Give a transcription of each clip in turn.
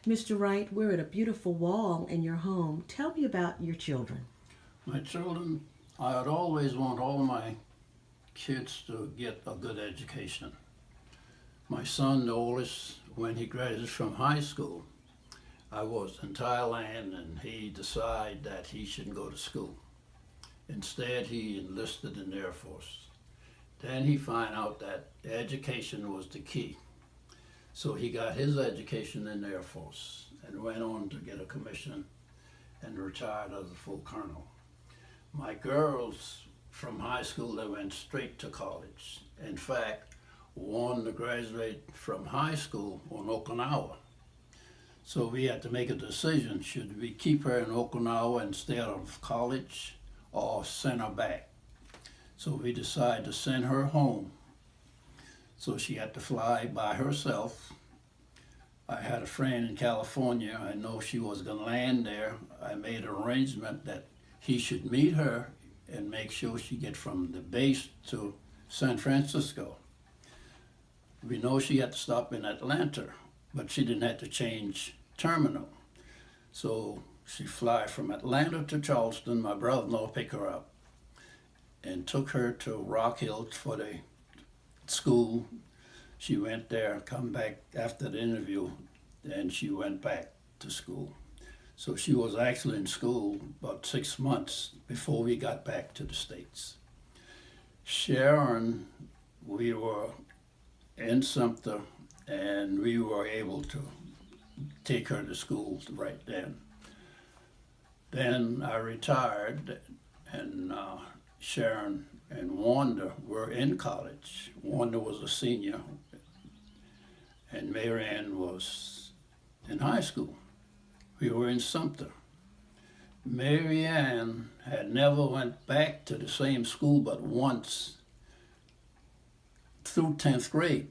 Mr. Wright, we're at a beautiful wall in your home. Tell me about your children. My children, I'd always want all my kids to get a good education. My son, the oldest, when he graduated from high school, I was in Thailand and he decided that he shouldn't go to school. Instead, he enlisted in the Air Force. Then he found out that education was the key. So he got his education in the Air Force and went on to get a commission and retired as a full colonel. My girls from high school, they went straight to college. In fact, one to graduate from high school on Okinawa. So we had to make a decision, should we keep her in Okinawa instead of college or send her back? So we decided to send her home. So she had to fly by herself. I had a friend in California. I know she was going to land there. I made an arrangement that he should meet her and make sure she get from the base to San Francisco. We know she had to stop in Atlanta, but she didn't have to change terminal. So she fly from Atlanta to Charleston. My brother-in-law picked her up and took her to Rock Hill for the school. She went there, come back after the interview, and she went back to school. So she was actually in school about 6 months before we got back to the States. Sharon, we were in Sumter, and we were able to take her to school right then. Then I retired, and Sharon and Wanda were in college. Wanda was a senior, and Marianne was in high school. We were in Sumter. Marianne had never went back to the same school but once through 10th grade.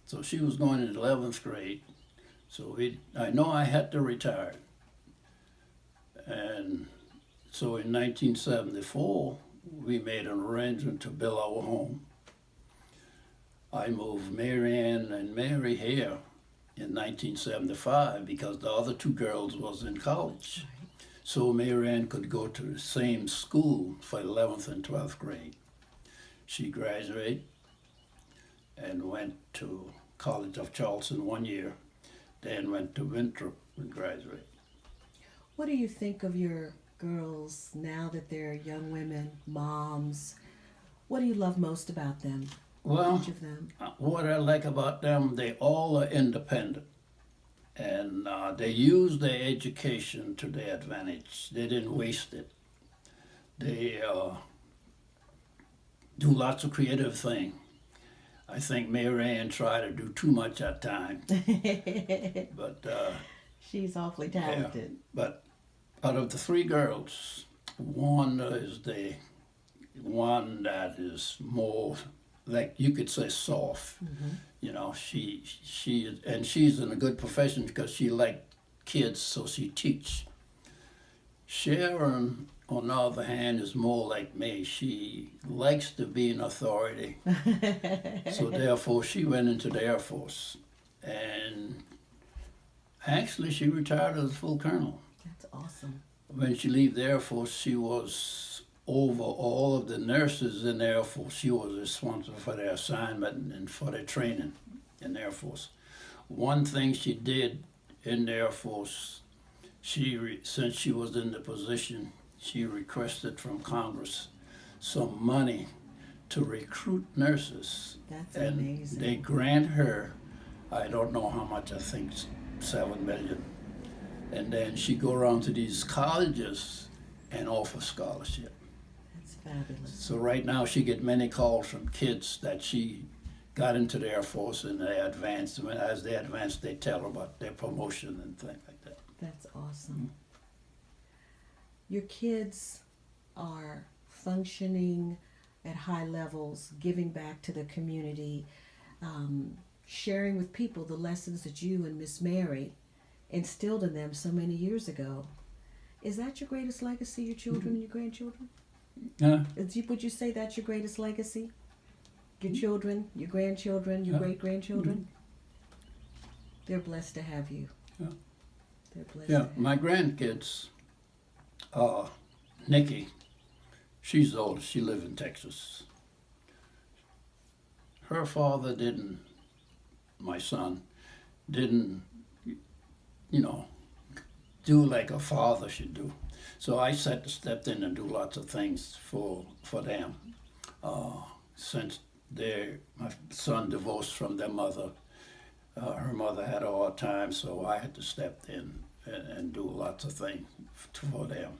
So she was going in 11th grade. So I know I had to retire. And so in 1974, we made an arrangement to build our home. I moved Marianne and Mary here in 1975 because the other two girls was in college. So Marianne could go to the same school for 11th and 12th grade. She graduated and went to College of Charleston 1 year, then went to Winthrop and graduated. What do you think of your girls now that they're young women, moms? What do you love most about them? Well, Each of them. what I like about them, they all are independent. And they use their education to their advantage. They didn't waste it. They do lots of creative things. I think Mary Ann tried to do too much at times. But She's awfully yeah. talented. But out of the three girls, one is the one that is more, like you could say, soft. Mm-hmm. You know, she's in a good profession because she liked kids, so she teach. Sharon, on the other hand, is more like me. She likes to be an authority, so therefore she went into the Air Force, and actually she retired as a full colonel. That's awesome. When she left the Air Force, she was over all of the nurses in the Air Force. She was responsible for their assignment and for their training in the Air Force. One thing she did in the Air Force, since she was in the position, she requested from Congress some money to recruit nurses. That's and amazing. they grant her, I don't know how much, I think $7 million. And then she go around to these colleges and offer scholarship. That's fabulous. So right now she get many calls from kids that she got into the Air Force and they advanced. And as they advance, they tell her about their promotion and things like that. That's awesome. Your kids are functioning at high levels, giving back to the community, sharing with people the lessons that you and Miss Mary instilled in them so many years ago. Is that your greatest legacy, your children and your grandchildren? Would you say that's your greatest legacy? Your children, your grandchildren, your great-grandchildren? They're blessed to have you. Yeah. They're blessed. Yeah, to have. my grandkids, Nikki, she's the oldest, she lives in Texas. Her father didn't, my son, didn't, you know, do like a father should do. So I stepped in and do lots of things for them. Since my son divorced from their mother, her mother had a hard time, so I had to step in and do lots of things for them.